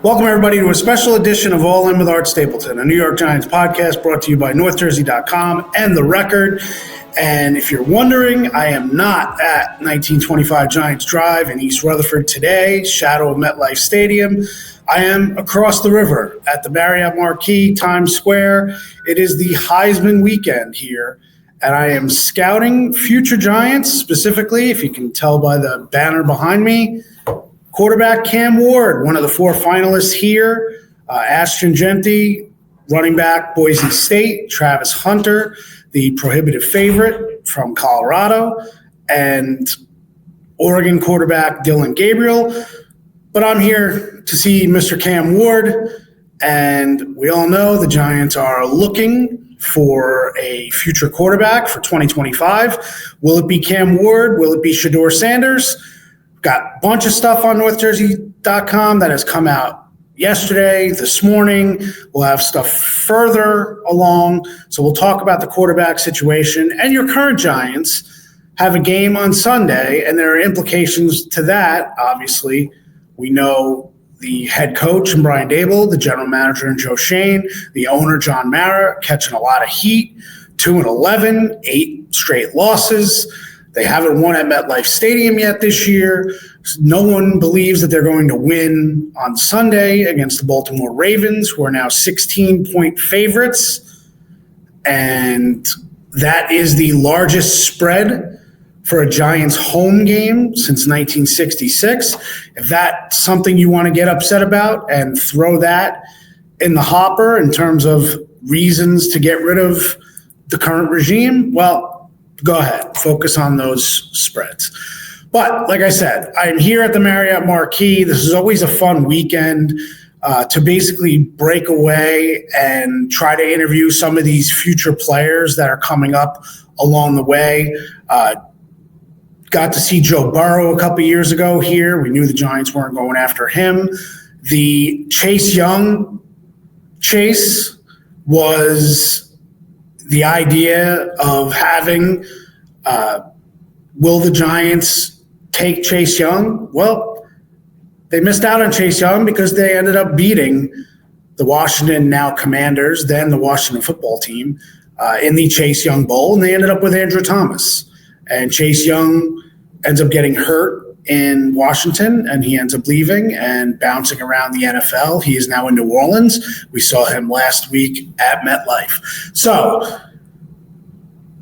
Welcome, everybody, to a special edition of All In with Art Stapleton, a New York Giants podcast brought to you by NorthJersey.com and The Record. And if you're wondering, I am not at 1925 Giants Drive in East Rutherford today, shadow of MetLife Stadium. I am across the river at the Marriott Marquis, Times Square. It is the Heisman weekend here, and I am scouting future Giants, specifically, if you can tell by the banner behind me, quarterback Cam Ward, one of the four finalists here, Ashton Genty, running back Boise State, Travis Hunter, the prohibitive favorite from Colorado, and Oregon quarterback Dylan Gabriel. But I'm here to see Mr. Cam Ward, and we all know the Giants are looking for a future quarterback for 2025. Will it be Cam Ward? Will it be Shedeur Sanders? Got a bunch of stuff on NorthJersey.com that has come out yesterday, this morning. We'll have stuff further along. So we'll talk about the quarterback situation. And your current Giants have a game on Sunday, and there are implications to that. Obviously, we know the head coach and Brian Daboll, the general manager and Joe Schoen, the owner John Mara catching a lot of heat, 2-11, 8 straight losses. They haven't won at MetLife Stadium yet this year. No one believes that they're going to win on Sunday against the Baltimore Ravens, who are now 16-point favorites. And that is the largest spread for a Giants home game since 1966. If that's something you want to get upset about and throw that in the hopper in terms of reasons to get rid of the current regime, well, go ahead, focus on those spreads. But like I said, I'm here at the Marriott Marquis. This is always a fun weekend to basically break away and try to interview some of these future players that are coming up along the way. Got to see Joe Burrow a couple years ago here. We knew the Giants weren't going after him. The Chase Young chase was the idea of having, will the Giants take Chase Young? Well, they missed out on Chase Young because they ended up beating the Washington now Commanders, then the Washington football team, in the Chase Young Bowl, and they ended up with Andrew Thomas. And Chase Young ends up getting hurt in Washington, and he ends up leaving and bouncing around the NFL. He is now in New Orleans. We saw him last week at MetLife. So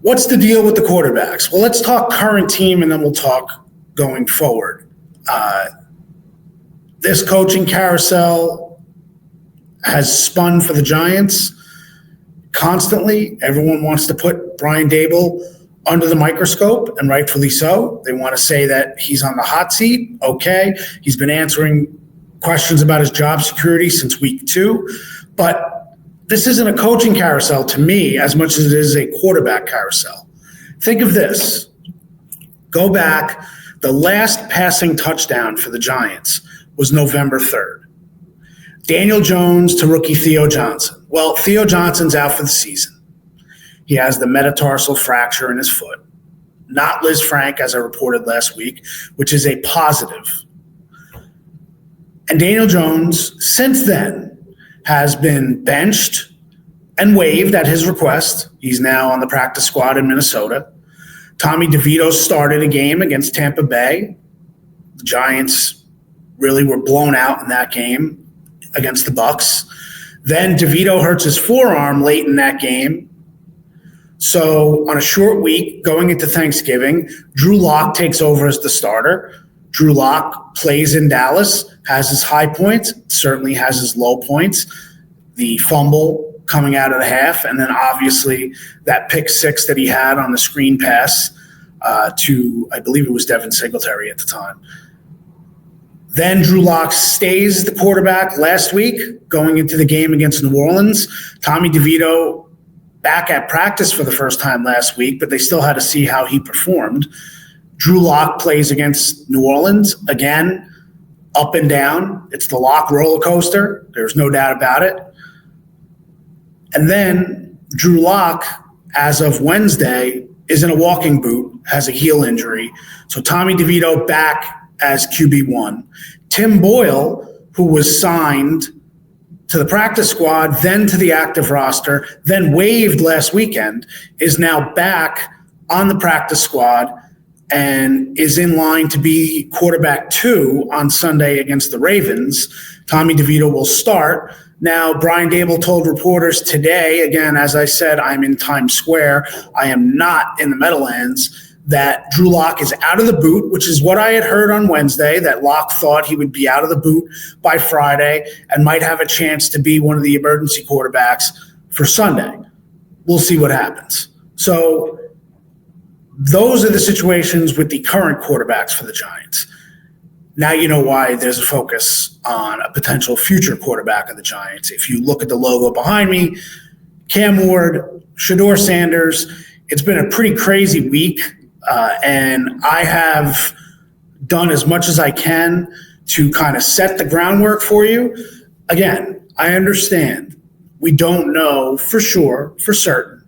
what's the deal with the quarterbacks? Well, let's talk current team, and then we'll talk going forward. This coaching carousel has spun for the Giants constantly. Everyone wants to put Brian Daboll under the microscope, and rightfully so. They want to say that he's on the hot seat. Okay. He's been answering questions about his job security since week 2. But this isn't a coaching carousel to me as much as it is a quarterback carousel. Think of this. Go back. The last passing touchdown for the Giants was November 3rd. Daniel Jones to rookie Theo Johnson. Well, Theo Johnson's out for the season. He has the metatarsal fracture in his foot. Not Liz Frank, as I reported last week, which is a positive. And Daniel Jones, since then, has been benched and waived at his request. He's now on the practice squad in Minnesota. Tommy DeVito started a game against Tampa Bay. The Giants really were blown out in that game against the Bucs. Then DeVito hurts his forearm late in that game. So on a short week going into Thanksgiving, Drew Lock takes over as the starter. Drew Lock plays in Dallas, has his high points, certainly has his low points. The fumble coming out of the half, and then obviously that pick 6 that he had on the screen pass to, I believe it was Devin Singletary at the time. Then Drew Lock stays the quarterback last week going into the game against New Orleans. Tommy DeVito back at practice for the first time last week, but they still had to see how he performed. Drew Lock plays against New Orleans again, up and down. It's the Lock roller coaster. There's no doubt about it. And then Drew Lock, as of Wednesday, is in a walking boot, has a heel injury. So Tommy DeVito back as QB1. Tim Boyle, who was signed to the practice squad, then to the active roster, then waived last weekend, is now back on the practice squad and is in line to be quarterback 2 on Sunday against the Ravens. Tommy DeVito will start. Now, Brian Dable told reporters today, again, as I said, I'm in Times Square. I am not in the Meadowlands, that Drew Lock is out of the boot, which is what I had heard on Wednesday, that Lock thought he would be out of the boot by Friday and might have a chance to be one of the emergency quarterbacks for Sunday. We'll see what happens. So those are the situations with the current quarterbacks for the Giants. Now you know why there's a focus on a potential future quarterback of the Giants. If you look at the logo behind me, Cam Ward, Shedeur Sanders, it's been a pretty crazy week. And I have done as much as I can to kind of set the groundwork for you. Again, I understand we don't know for sure, for certain,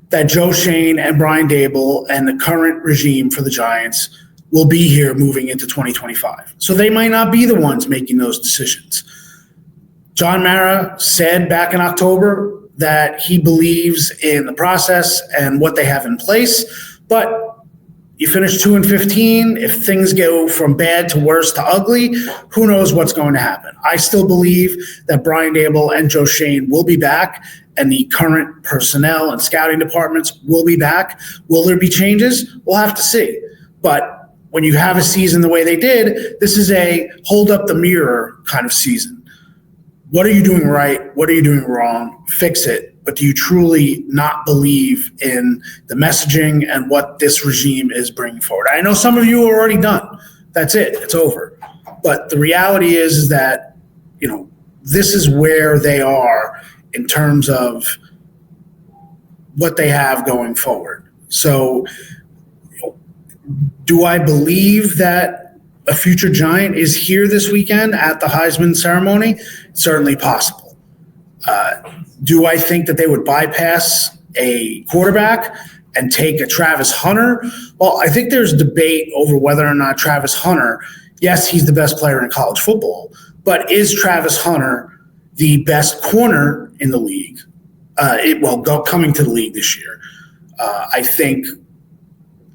that Joe Schoen and Brian Dable and the current regime for the Giants will be here moving into 2025. So they might not be the ones making those decisions. John Mara said back in October that he believes in the process and what they have in place, but you finish 2-15. If things go from bad to worse to ugly, who knows what's going to happen? I still believe that Brian Dable and Joe Schoen will be back, and the current personnel and scouting departments will be back. Will there be changes? We'll have to see. But when you have a season the way they did, this is a hold up the mirror kind of season. What are you doing right? What are you doing wrong? Fix it. But do you truly not believe in the messaging and what this regime is bringing forward? I know some of you are already done. That's it. It's over. But the reality is that, this is where they are in terms of what they have going forward. So do I believe that a future Giant is here this weekend at the Heisman ceremony? Certainly possible. Do I think that they would bypass a quarterback and take a Travis Hunter? Well, I think there's debate over whether or not Travis Hunter, yes, he's the best player in college football, but is Travis Hunter the best corner in the league? Coming to the league this year. I think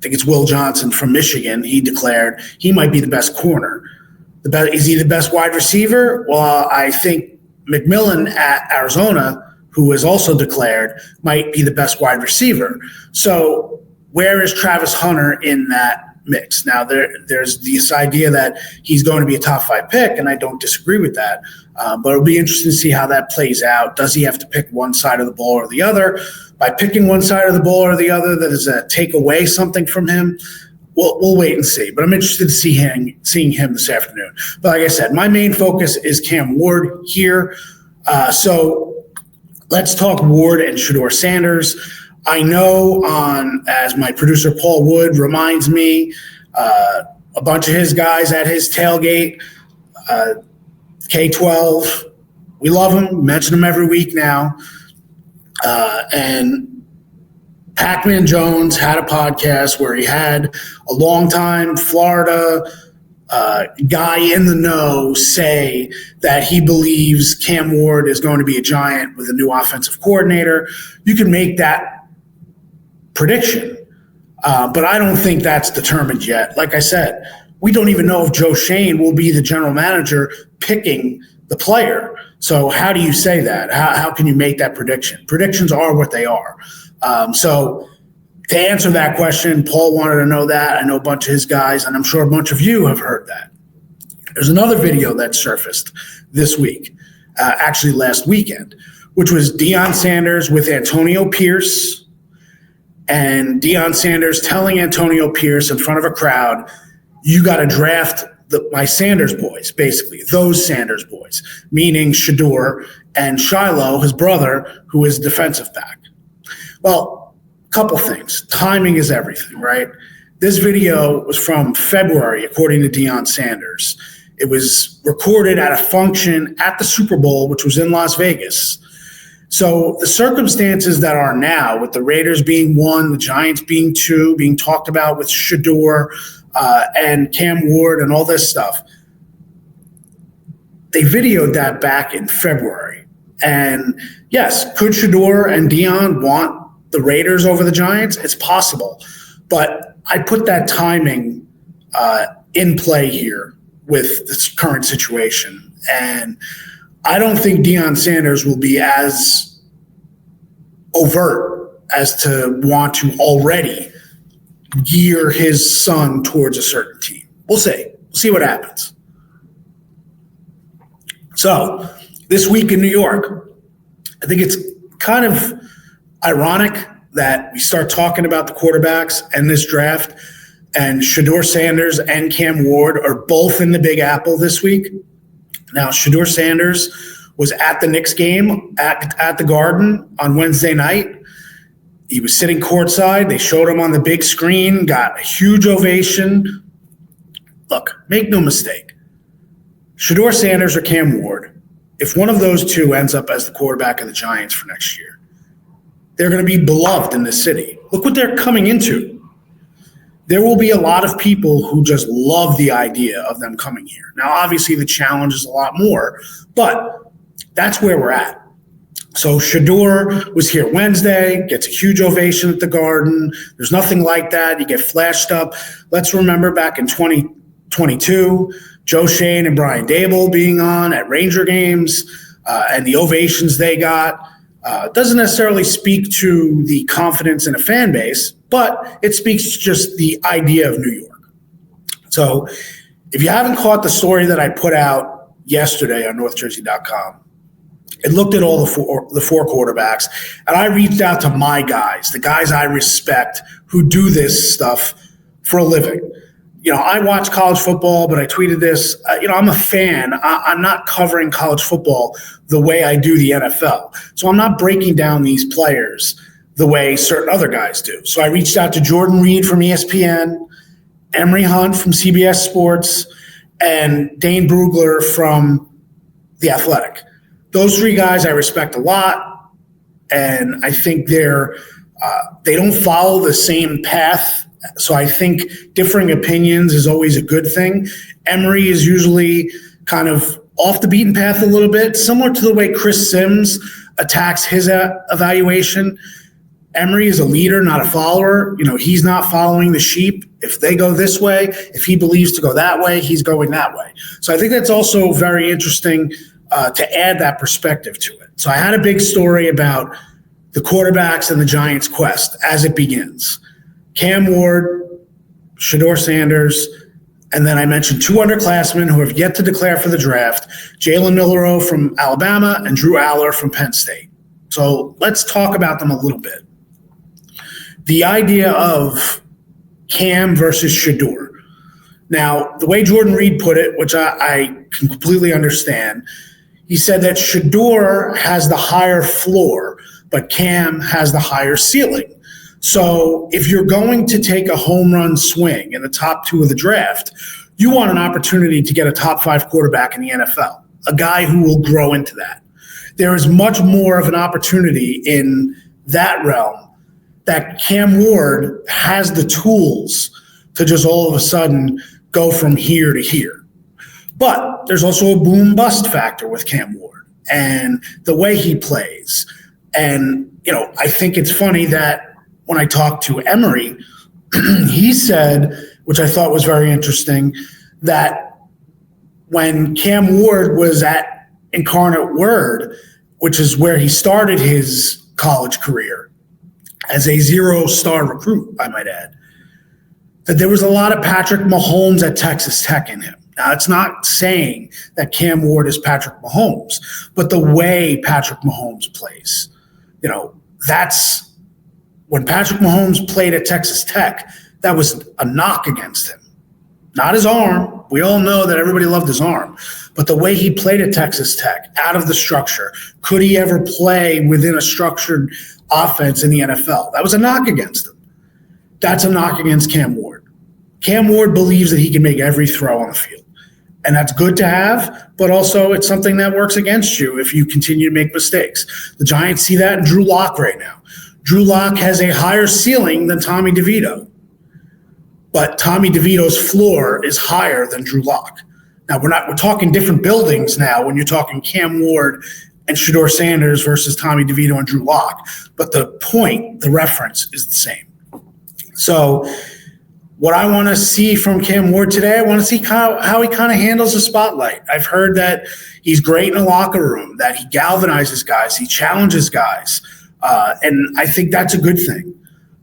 it's Will Johnson from Michigan. He declared he might be the best corner. Is he the best wide receiver? Well, I think McMillan at Arizona, who has also declared, might be the best wide receiver. So where is Travis Hunter in that mix? Now, there's this idea that he's going to be a top 5 pick, and I don't disagree with that. But it'll be interesting to see how that plays out. Does he have to pick one side of the ball or the other? By picking one side of the ball or the other, that is a take away something from him. We'll wait and see. But I'm interested in seeing him this afternoon. But like I said, my main focus is Cam Ward here. So let's talk Ward and Shedeur Sanders. I know as my producer Paul Wood reminds me, a bunch of his guys at his tailgate, K-12, we love him, mention him every week now. And Pac-Man Jones had a podcast where he had a longtime Florida guy in the know say that he believes Cam Ward is going to be a Giant with a new offensive coordinator. You can make that prediction, but I don't think that's determined yet. Like I said, we don't even know if Joe Schoen will be the general manager picking the player. So how do you say that? How can you make that prediction? Predictions are what they are. So to answer that question, Paul wanted to know that. I know a bunch of his guys, and I'm sure a bunch of you have heard that. There's another video that surfaced this week, actually last weekend, which was Deion Sanders with Antonio Pierce, and Deion Sanders telling Antonio Pierce in front of a crowd, you got to draft my Sanders boys, basically, those Sanders boys, meaning Shedeur and Shiloh, his brother, who is defensive back. Well, a couple things. Timing is everything, right? This video was from February, according to Deion Sanders. It was recorded at a function at the Super Bowl, which was in Las Vegas. So the circumstances that are now, with the Raiders being 1, the Giants being 2, being talked about with Shedeur and Cam Ward and all this stuff, they videoed that back in February. And yes, could Shedeur and Deion want the Raiders over the Giants? It's possible. But I put that timing in play here with this current situation. And I don't think Deion Sanders will be as overt as to want to already gear his son towards a certain team. We'll see. We'll see what happens. So this week in New York, I think it's kind of ironic that we start talking about the quarterbacks and this draft, and Shedeur Sanders and Cam Ward are both in the Big Apple this week. Now, Shedeur Sanders was at the Knicks game at the Garden on Wednesday night. He was sitting courtside. They showed him on the big screen, got a huge ovation. Look, make no mistake. Shedeur Sanders or Cam Ward, if one of those two ends up as the quarterback of the Giants for next year, they're going to be beloved in this city. Look what they're coming into. There will be a lot of people who just love the idea of them coming here. Now, obviously, the challenge is a lot more, but that's where we're at. So Shedeur was here Wednesday, gets a huge ovation at the Garden. There's nothing like that. You get flashed up. Let's remember back in 2022, Joe Shane and Brian Dable being on at Ranger games and the ovations they got. Doesn't necessarily speak to the confidence in a fan base, but it speaks to just the idea of New York. So if you haven't caught the story that I put out yesterday on NorthJersey.com, it looked at all the four quarterbacks, and I reached out to my guys, the guys I respect who do this stuff for a living. You know, I watch college football, but I tweeted this. I'm a fan. I'm not covering college football the way I do the NFL. So I'm not breaking down these players the way certain other guys do. So I reached out to Jordan Reed from ESPN, Emory Hunt from CBS Sports, and Dane Brugler from The Athletic. Those three guys I respect a lot, and I think they don't follow the same path. So I think differing opinions is always a good thing. Emory is usually kind of off the beaten path a little bit, similar to the way Chris Sims attacks his evaluation. Emory is a leader, not a follower. You know, he's not following the sheep. If they go this way, if he believes to go that way, he's going that way. So I think that's also very interesting to add that perspective to it. So I had a big story about the quarterbacks and the Giants' quest as it begins. Cam Ward, Shedeur Sanders, and then I mentioned two underclassmen who have yet to declare for the draft, Jalen Milroe from Alabama and Drew Aller from Penn State. So let's talk about them a little bit. The idea of Cam versus Shedeur. Now, the way Jordan Reed put it, which I can completely understand, he said that Shedeur has the higher floor, but Cam has the higher ceiling. So if you're going to take a home run swing in the top two of the draft, you want an opportunity to get a top 5 quarterback in the NFL, a guy who will grow into that. There is much more of an opportunity in that realm that Cam Ward has the tools to just all of a sudden go from here to here. But there's also a boom-bust factor with Cam Ward and the way he plays. And, I think it's funny that when I talked to Emory, he said, which I thought was very interesting, that when Cam Ward was at Incarnate Word, which is where he started his college career as a 0-star recruit, I might add, that there was a lot of Patrick Mahomes at Texas Tech in him. Now, it's not saying that Cam Ward is Patrick Mahomes, but the way Patrick Mahomes plays, that's when Patrick Mahomes played at Texas Tech, that was a knock against him. Not his arm. We all know that everybody loved his arm. But the way he played at Texas Tech, out of the structure, could he ever play within a structured offense in the NFL? That was a knock against him. That's a knock against Cam Ward. Cam Ward believes that he can make every throw on the field. And that's good to have, but also it's something that works against you if you continue to make mistakes. The Giants see that in Drew Lock right now. Drew Lock has a higher ceiling than Tommy DeVito, but Tommy DeVito's floor is higher than Drew Lock. Now, we're talking different buildings now when you're talking Cam Ward and Shedeur Sanders versus Tommy DeVito and Drew Lock. But the point, the reference is the same. So what I want to see from Cam Ward today, I want to see how he kind of handles the spotlight. I've heard that he's great in the locker room, that he galvanizes guys, he challenges guys. And I think that's a good thing.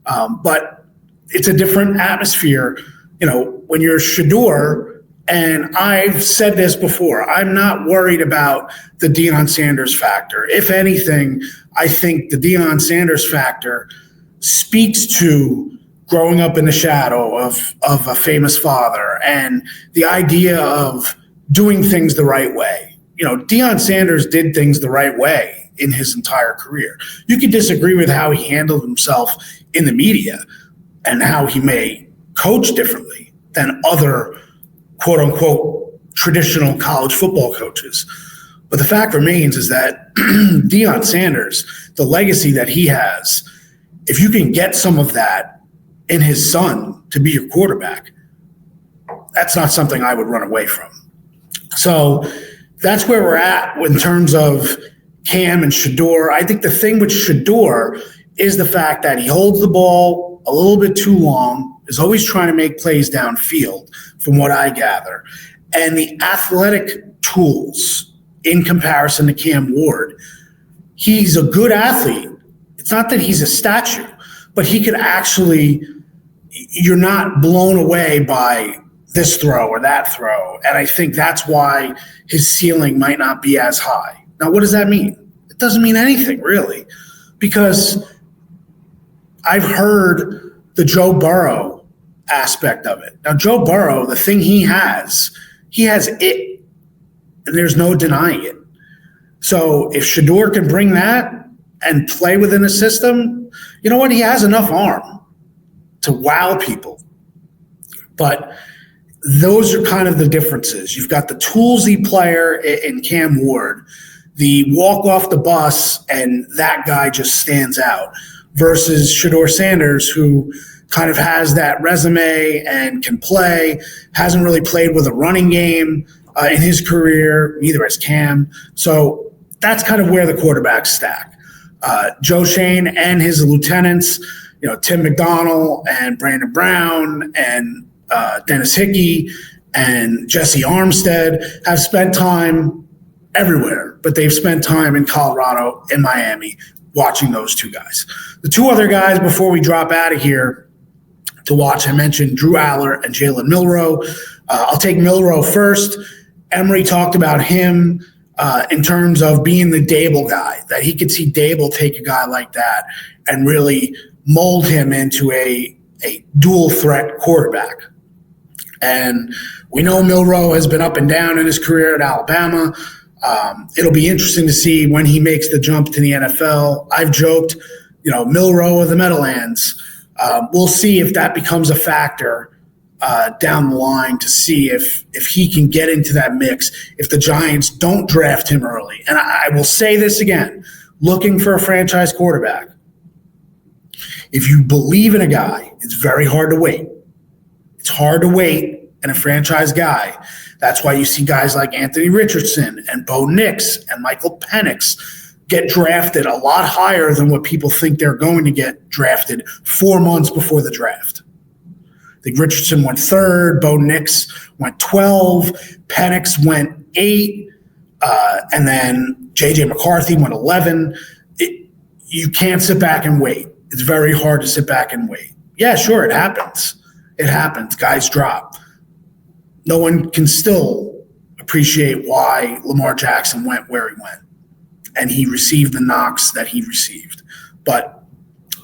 But it's a different atmosphere, when you're Shedeur. And I've said this before, I'm not worried about the Deion Sanders factor. If anything, I think the Deion Sanders factor speaks to growing up in the shadow of a famous father and the idea of doing things the right way. Deion Sanders did things the right way in his entire career. You could disagree with how he handled himself in the media and how he may coach differently than other quote unquote traditional college football coaches. But the fact remains is that Deion Sanders, the legacy that he has, if you can get some of that in his son to be your quarterback, that's not something I would run away from. So that's where we're at in terms of Cam and Shedeur. I think the thing with Shedeur is the fact that he holds the ball a little bit too long, is always trying to make plays downfield, from what I gather. And the athletic tools in comparison to Cam Ward, he's a good athlete. It's not that he's a statue, but he could actually, you're not blown away by this throw or that throw. And I think that's why his ceiling might not be as high. Now, what does that mean? It doesn't mean anything, really, because I've heard the Joe Burrow aspect of it. Now, Joe Burrow, the thing he has it, and there's no denying it. So if Shedeur can bring that and play within a system, you know what? He has enough arm to wow people. But those are kind of the differences. You've got the toolsy player in Cam Ward, the walk off the bus, and that guy just stands out, versus Shedeur Sanders, who kind of has that resume and can play, hasn't really played with a running game in his career, neither has Cam. So that's kind of where the quarterbacks stack. Joe Shane and his lieutenants, Tim McDonald and Brandon Brown and Dennis Hickey and Jesse Armstead have spent time everywhere, but they've spent time in Colorado and Miami watching those two guys. The two other guys before we drop out of here to watch, I mentioned Drew Aller and Jalen Milroe. I'll take Milroe first. Emory talked about him in terms of being the Dable guy, that he could see Dable take a guy like that and really mold him into a dual threat quarterback. And we know Milroe has been up and down in his career at Alabama. It'll be interesting to see when he makes the jump to the NFL. I've joked, Milroe of the Meadowlands. We'll see if that becomes a factor down the line to see if he can get into that mix if the Giants don't draft him early. And I will say this again, looking for a franchise quarterback. If you believe in a guy, it's very hard to wait. It's hard to wait in a franchise guy. That's why you see guys like Anthony Richardson and Bo Nix and Michael Penix get drafted a lot higher than what people think they're going to get drafted 4 months before the draft. I think Richardson went 3rd, Bo Nix went 12, Penix went 8, and then J.J. McCarthy went 11. You can't sit back and wait. It's very hard to sit back and wait. Yeah, sure, it happens. It happens. Guys drop. No one can still appreciate why Lamar Jackson went where he went, and he received the knocks that he received. But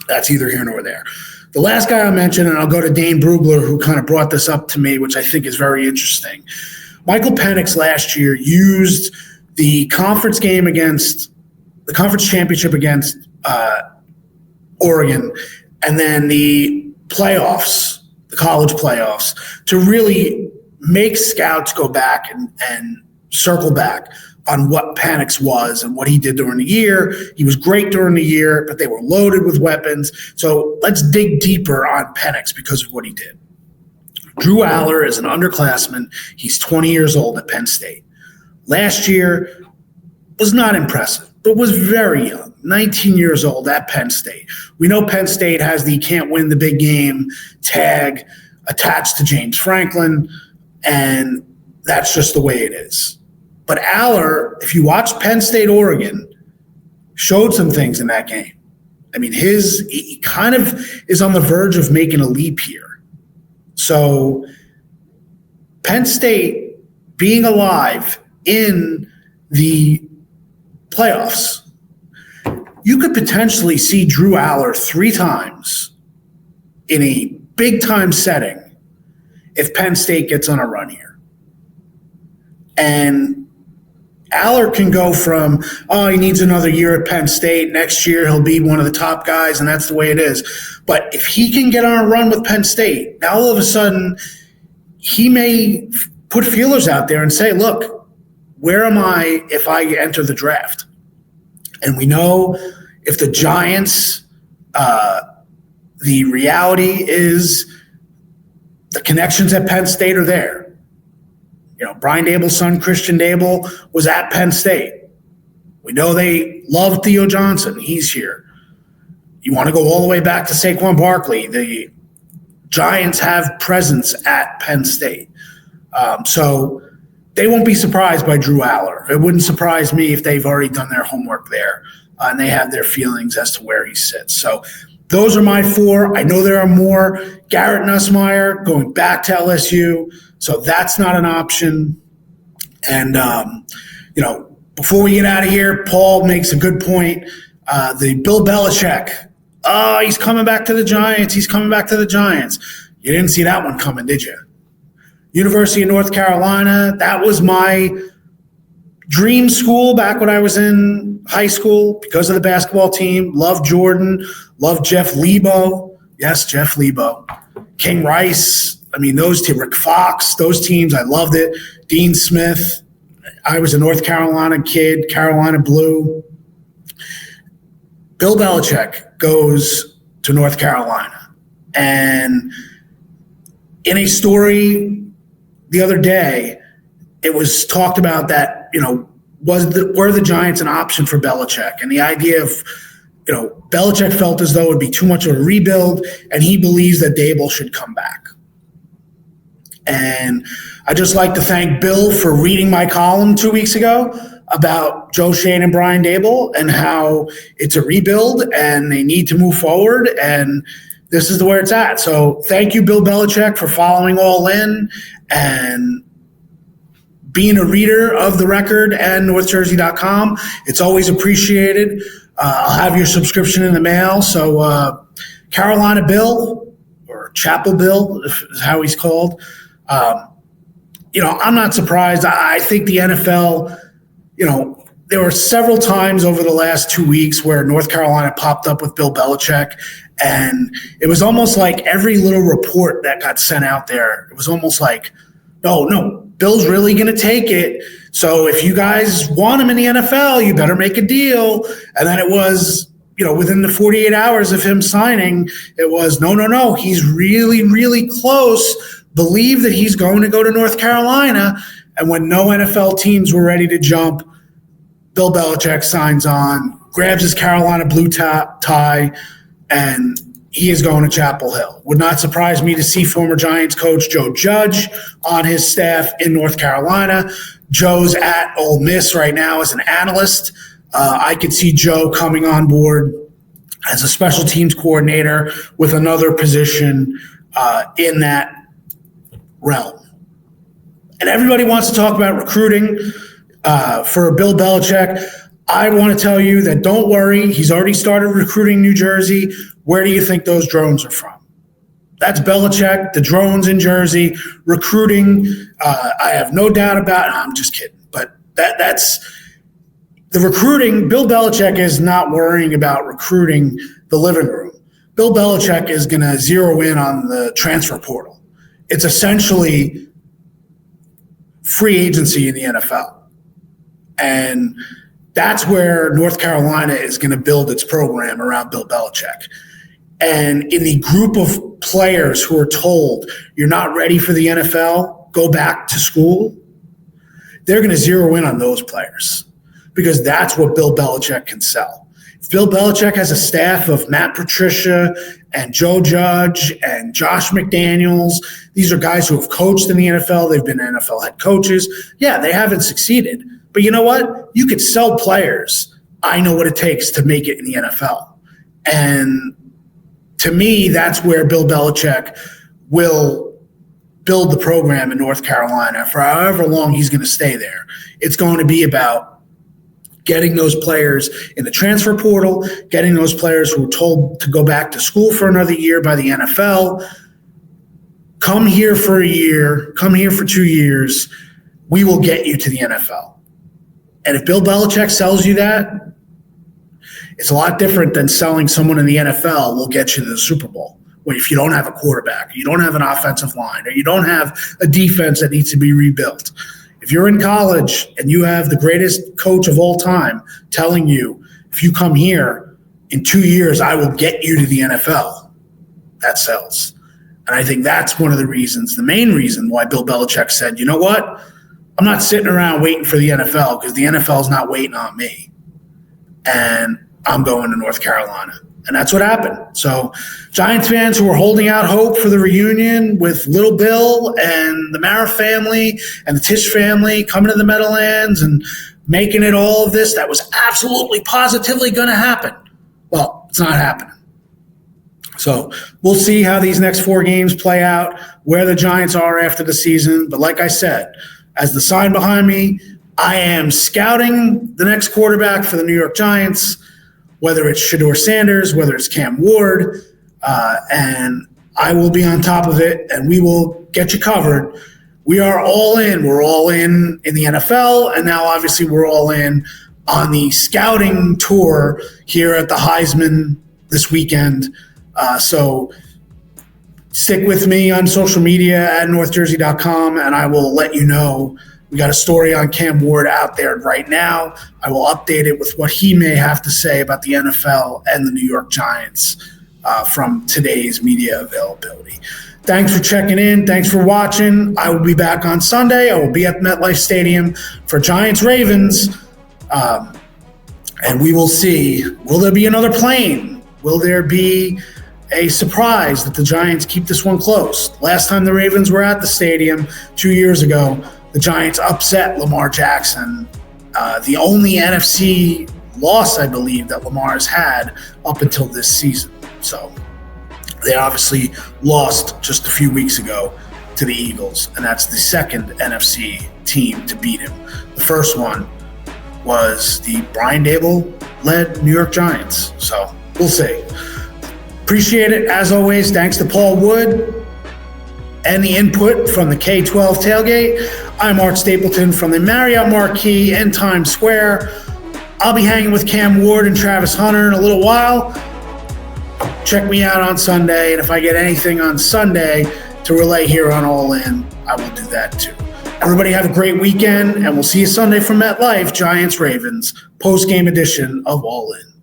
that's either here nor there. The last guy I'll mention, and I'll go to Dane Brugler, who kind of brought this up to me, which I think is very interesting. Michael Penix last year used the conference championship against Oregon, and then the playoffs, the college playoffs, to really make scouts go back and circle back on what Penix was and what he did during the year. He was great during the year, but they were loaded with weapons. So let's dig deeper on Penix because of what he did. Drew Aller is an underclassman. He's 20 years old at Penn State. Last year was not impressive, but was very young, 19 years old at Penn State. We know Penn State has the can't win the big game tag attached to James Franklin, and that's just the way it is. But Aller, if you watch Penn State, Oregon, showed some things in that game. I mean, he kind of is on the verge of making a leap here. So Penn State being alive in the playoffs, you could potentially see Drew Aller 3 times in a big-time setting if Penn State gets on a run here. And Aller can go from, he needs another year at Penn State. Next year he'll be one of the top guys, and that's the way it is. But if he can get on a run with Penn State, now all of a sudden he may put feelers out there and say, look, where am I if I enter the draft? And we know if the Giants, the reality is the connections at Penn State are there. You know, Brian Dable's son, Christian Dable, was at Penn State. We know they love Theo Johnson. He's here. You want to go all the way back to Saquon Barkley. The Giants have presence at Penn State. So they won't be surprised by Drew Aller. It wouldn't surprise me if they've already done their homework there and they have their feelings as to where he sits. So those are my 4. I know there are more. Garrett Nussmeier going back to LSU. So that's not an option. And, before we get out of here, Paul makes a good point. The Bill Belichick, he's coming back to the Giants. He's coming back to the Giants. You didn't see that one coming, did you? University of North Carolina, that was my dream school back when I was in high school because of the basketball team. Loved Jordan, loved Jeff Lebo. Yes, Jeff Lebo. King Rice. I mean, those teams, Rick Fox, those teams, I loved it. Dean Smith. I was a North Carolina kid, Carolina Blue. Bill Belichick goes to North Carolina. And in a story the other day, it was talked about that, were the Giants an option for Belichick? And the idea of, Belichick felt as though it would be too much of a rebuild, and he believes that Dable should come back. And I just like to thank Bill for reading my column 2 weeks ago about Joe Schoen and Brian Dable and how it's a rebuild and they need to move forward, and this is where it's at. So thank you, Bill Belichick, for following All In and being a reader of The Record and NorthJersey.com. It's always appreciated. I'll have your subscription in the mail. So Carolina Bill, or Chapel Bill, is how he's called. I'm not surprised. I think the NFL, there were several times over the last 2 weeks where North Carolina popped up with Bill Belichick, and it was almost like every little report that got sent out there, it was almost like, no, Bill's really going to take it. So if you guys want him in the NFL, you better make a deal. And then it was, within the 48 hours of him signing, it was, no, he's really, really close. Believe that he's going to go to North Carolina. And when no NFL teams were ready to jump, Bill Belichick signs on, grabs his Carolina blue tie, and he is going to Chapel Hill. Would not surprise me to see former Giants coach Joe Judge on his staff in North Carolina. Joe's at Ole Miss right now as an analyst. I could see Joe coming on board as a special teams coordinator with another position in that realm. And everybody wants to talk about recruiting for Bill Belichick. I want to tell you that don't worry. He's already started recruiting New Jersey. Where do you think those drones are from? That's Belichick, the drones in Jersey, recruiting. I have no doubt about it. I'm just kidding. But that's the recruiting. Bill Belichick is not worrying about recruiting the living room. Bill Belichick is going to zero in on the transfer portal. It's essentially free agency in the NFL. And that's where North Carolina is going to build its program around Bill Belichick. and in the group of players who are told you're not ready for the NFL, go back to school, they're going to zero in on those players because that's what Bill Belichick can sell. If Bill Belichick has a staff of Matt Patricia and Joe Judge and Josh McDaniels, these are guys who have coached in the NFL. They've been NFL head coaches. Yeah, they haven't succeeded. But you know what? You could sell players. I know what it takes to make it in the NFL. And to me, that's where Bill Belichick will build the program in North Carolina for however long he's going to stay there. It's going to be about getting those players in the transfer portal, getting those players who were told to go back to school for another year by the NFL. Come here for a year, come here for 2 years. We will get you to the NFL. And if Bill Belichick sells you that, it's a lot different than selling someone in the NFL will get you to the Super Bowl. If you don't have a quarterback, you don't have an offensive line, or you don't have a defense that needs to be rebuilt. If you're in college and you have the greatest coach of all time telling you, if you come here in 2 years, I will get you to the NFL, that sells. And I think that's one of the reasons, the main reason why Bill Belichick said, you know what? I'm not sitting around waiting for the NFL because the NFL is not waiting on me. And I'm going to North Carolina. And that's what happened. So Giants fans who are holding out hope for the reunion with Little Bill and the Mara family and the Tisch family coming to the Meadowlands and making it all of this, that was absolutely positively going to happen. Well, it's not happening. So we'll see how these next 4 games play out, where the Giants are after the season. But like I said, as the sign behind me, I am scouting the next quarterback for the New York Giants, whether it's Shedeur Sanders, whether it's Cam Ward, and I will be on top of it, and we will get you covered. We are all in. We're all in the NFL, and now obviously we're all in on the scouting tour here at the Heisman this weekend. So stick with me on social media at northjersey.com, and I will let you know. We got a story on Cam Ward out there right now. I will update it with what he may have to say about the NFL and the New York Giants from today's media availability. Thanks for checking in. Thanks for watching. I will be back on Sunday. I will be at MetLife Stadium for Giants Ravens. And we will see, will there be another plane? Will there be a surprise that the Giants keep this one close? Last time the Ravens were at the stadium 2 years ago, the Giants upset Lamar Jackson. The only NFC loss, I believe, that Lamar has had up until this season. So they obviously lost just a few weeks ago to the Eagles, and that's the second NFC team to beat him. The first one was the Brian Dable-led New York Giants. So we'll see. Appreciate it. As always, thanks to Paul Wood and the input from the K-12 tailgate. I'm Art Stapleton from the Marriott Marquis in Times Square. I'll be hanging with Cam Ward and Travis Hunter in a little while. Check me out on Sunday, and if I get anything on Sunday to relay here on All In, I will do that too. Everybody have a great weekend, and we'll see you Sunday from MetLife, Giants Ravens, post-game edition of All In.